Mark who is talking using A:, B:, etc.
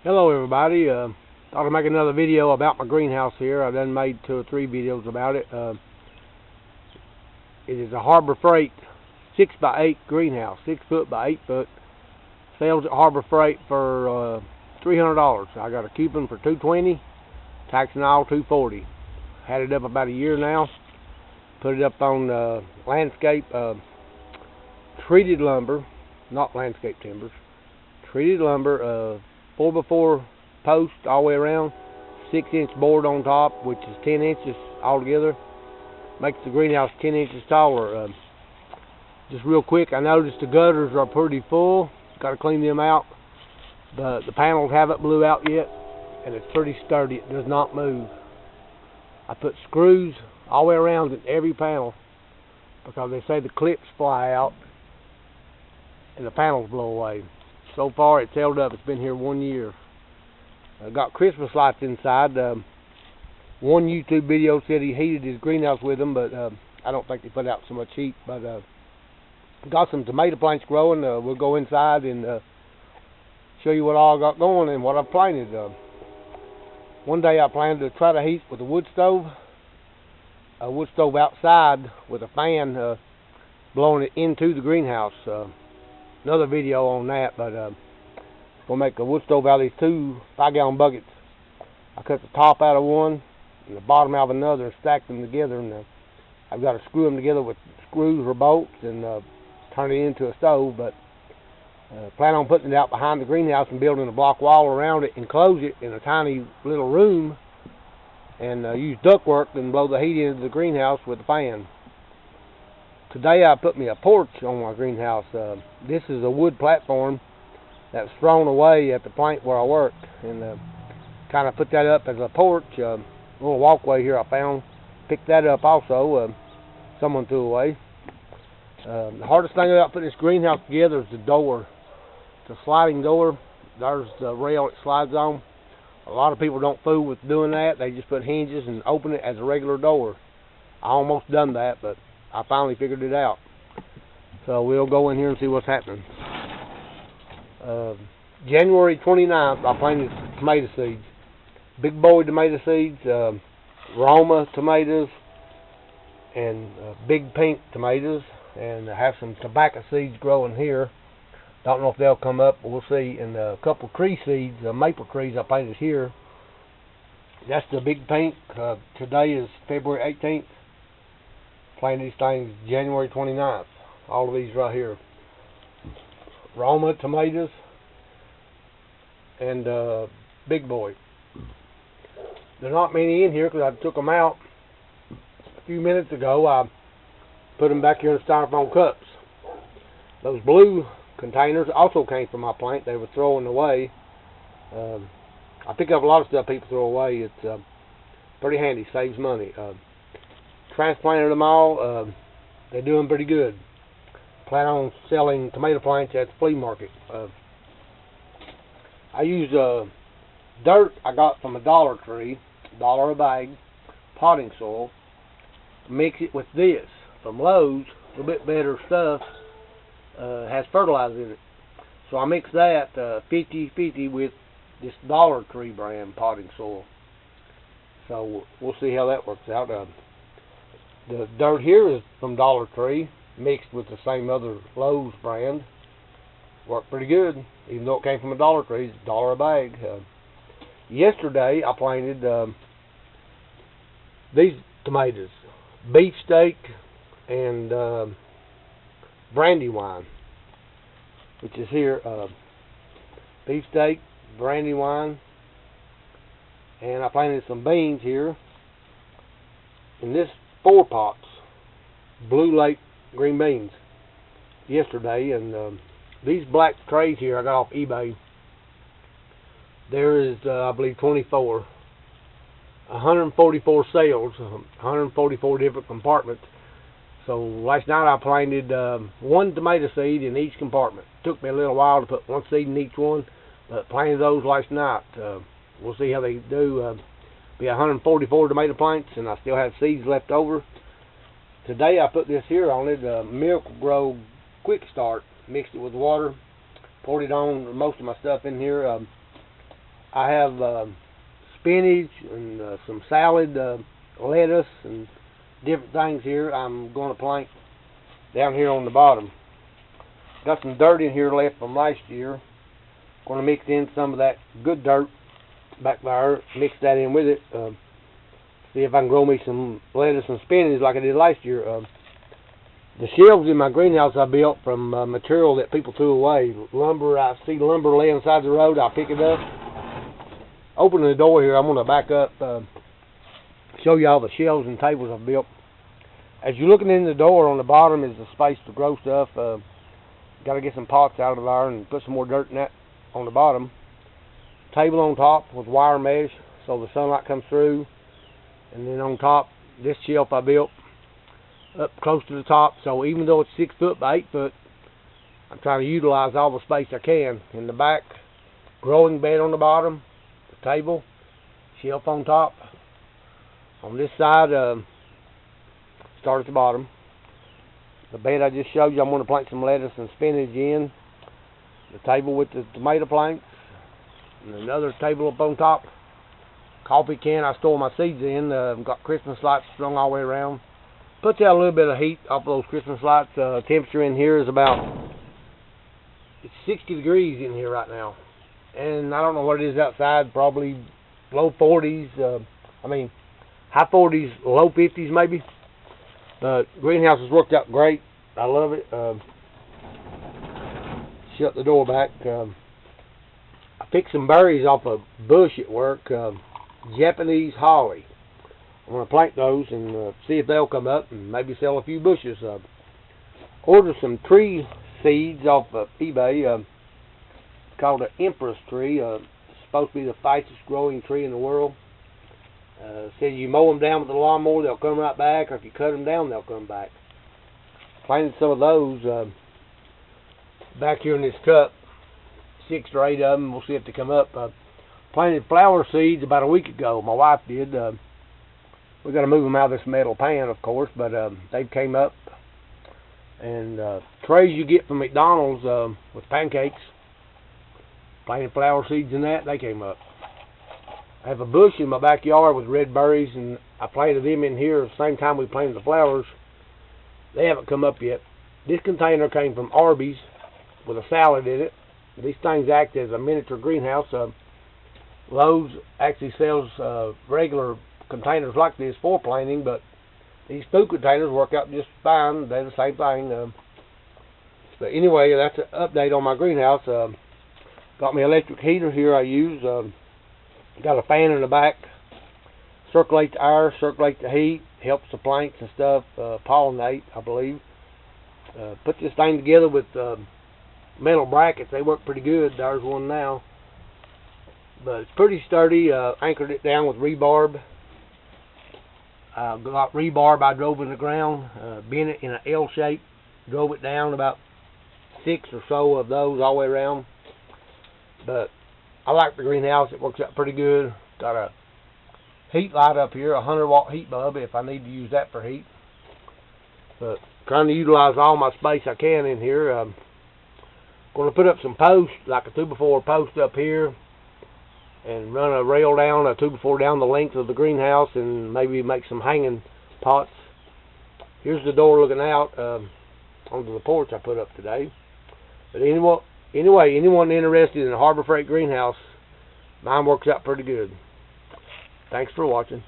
A: Hello everybody, thought I'd make another video about my greenhouse here. I've done made 2 or 3 videos about it. It is a Harbor Freight 6x8 greenhouse, 6 foot by 8 foot. Sells at Harbor Freight for $300. I got a coupon for $220, tax and all $240. Had it up about a year now. Put it up on landscape treated lumber, not landscape timbers. Treated lumber, 4x4 post all the way around, 6-inch board on top, which is 10 inches altogether. Makes the greenhouse 10 inches taller. Just real quick, I noticed the gutters are pretty full. Got to clean them out. The panels haven't blew out yet, and it's pretty sturdy. It does not move. I put screws all the way around in every panel because they say the clips fly out and the panels blow away. So far it's held up. It's been here 1 year. I got Christmas lights inside. One YouTube video said he heated his greenhouse with them, but I don't think they put out so much heat. But got some tomato plants growing. We'll go inside and show you what all I got going and what I've planted. One day I planned to try to heat with a wood stove outside with a fan blowing it into the greenhouse. Another video on that, but we'll make a wood stove out of these 2 5-gallon buckets. I cut the top out of one and the bottom out of another and stacked them together, and I've got to screw them together with screws or bolts and turn it into a stove. But plan on putting it out behind the greenhouse and building a block wall around it, enclose it in a tiny little room, and use ductwork and blow the heat into the greenhouse with a fan. Today I put me a porch on my greenhouse. This is a wood platform that was thrown away at the plant where I work, and kind of put that up as a porch. A little walkway here I found. Picked that up also. Someone threw away. The hardest thing about putting this greenhouse together is the door. It's a sliding door. There's the rail it slides on. A lot of people don't fool with doing that. They just put hinges and open it as a regular door. I almost done that, but I finally figured it out. So we'll go in here and see what's happening. January 29th, I planted tomato seeds. Big boy tomato seeds, Roma tomatoes, and big pink tomatoes. And I have some tobacco seeds growing here. Don't know if they'll come up, but we'll see. And a couple of tree seeds, maple trees I planted here. That's the big pink. Today is February 18th. Planted these things January 29th. All of these right here. Roma tomatoes and big boy. There are not many in here because I took them out a few minutes ago. I put them back here in styrofoam cups. Those blue containers also came from my plant. They were throwing away. I pick up a lot of stuff people throw away. It's pretty handy, saves money. Transplanted them all. They're doing pretty good. Plan on selling tomato plants at the flea market. I use dirt I got from a Dollar Tree, $1 a bag, potting soil. Mix it with this from Lowe's, a little bit better stuff. Has fertilizer in it. So I mix that 50-50 with this Dollar Tree brand potting soil. So we'll see how that works out. The dirt here is from Dollar Tree, mixed with the same other Lowe's brand. Worked pretty good, even though it came from a Dollar Tree. It's $1 a bag. Yesterday I planted these tomatoes, beefsteak and Brandywine, which is here. Beefsteak, Brandywine, and I planted some beans here in this 4 pots, Blue Lake green beans, yesterday. And these black trays here I got off eBay. There is I believe 24, 144 sales, 144 different compartments. So last night I planted 1 tomato seed in each compartment. Took me a little while to put 1 seed in each one, but planted those last night. We'll see how they do. Be 144 tomato plants, and I still have seeds left over. Today I put this here on it, Miracle-Gro Quick Start. Mixed it with water, poured it on most of my stuff in here. I have spinach and some salad, lettuce, and different things here. I'm going to plant down here on the bottom. Got some dirt in here left from last year. Going to mix in some of that good dirt back there, mix that in with it. See if I can grow me some lettuce and spinach like I did last year. The shelves in my greenhouse I built from material that people threw away. Lumber, I see lumber laying beside the road, I'll pick it up. Opening the door here, I'm going to back up, show you all the shelves and tables I've built. As you're looking in the door, on the bottom is the space to grow stuff. Got to get some pots out of there and put some more dirt in that on the bottom. Table on top with wire mesh so the sunlight comes through. And then on top, this shelf I built up close to the top, so even though it's 6 foot by 8 foot, I'm trying to utilize all the space I can. In the back, growing bed on the bottom, the table, shelf on top. On this side, start at the bottom. The bed I just showed you, I'm going to plant some lettuce and spinach in. The table with the tomato plants, and another table up on top. Coffee can I store my seeds in. Got Christmas lights strung all the way around. Puts out a little bit of heat off of those Christmas lights. Temperature in here is it's 60 degrees in here right now. And I don't know what it is outside, probably low 40s, high 40s, low 50s maybe. The greenhouse has worked out great. I love it. Shut the door back. I picked some berries off a bush at work, Japanese holly. I'm going to plant those and see if they'll come up and maybe sell a few bushes. Ordered some tree seeds off of eBay. It's called an Empress tree. It's supposed to be the fastest growing tree in the world. Says you mow them down with the lawnmower, they'll come right back, or if you cut them down, they'll come back. Planted some of those back here in this cup, 6 or 8 of them. We'll see if they come up. Planted flower seeds about a week ago. My wife did. We got to move them out of this metal pan, of course, but they came up. And trays you get from McDonald's with pancakes, planted flower seeds in that, they came up. I have a bush in my backyard with red berries, and I planted them in here at the same time we planted the flowers. They haven't come up yet. This container came from Arby's with a salad in it. These things act as a miniature greenhouse. Lowe's actually sells regular containers like this for planting, but these food containers work out just fine. They're the same thing. But anyway, that's an update on my greenhouse. Got my electric heater here I use. Got a fan in the back. Circulate the air, circulate the heat, helps the plants and stuff pollinate, I believe. Put this thing together with metal brackets. They work pretty good. There's one now. But it's pretty sturdy. Anchored it down with rebarb. Got rebarb I drove in the ground, bent it in an L shape, drove it down about 6 or so of those all the way around. But I like the greenhouse. It works out pretty good. Got a heat light up here, a 100-watt heat bulb if I need to use that for heat. But trying to utilize all my space I can in here. Going to put up some posts, like a 2x4 post up here, and run a rail down, a 2x4 down the length of the greenhouse, and maybe make some hanging pots. Here's the door looking out onto the porch I put up today. But anyway, anyone interested in a Harbor Freight greenhouse, mine works out pretty good. Thanks for watching.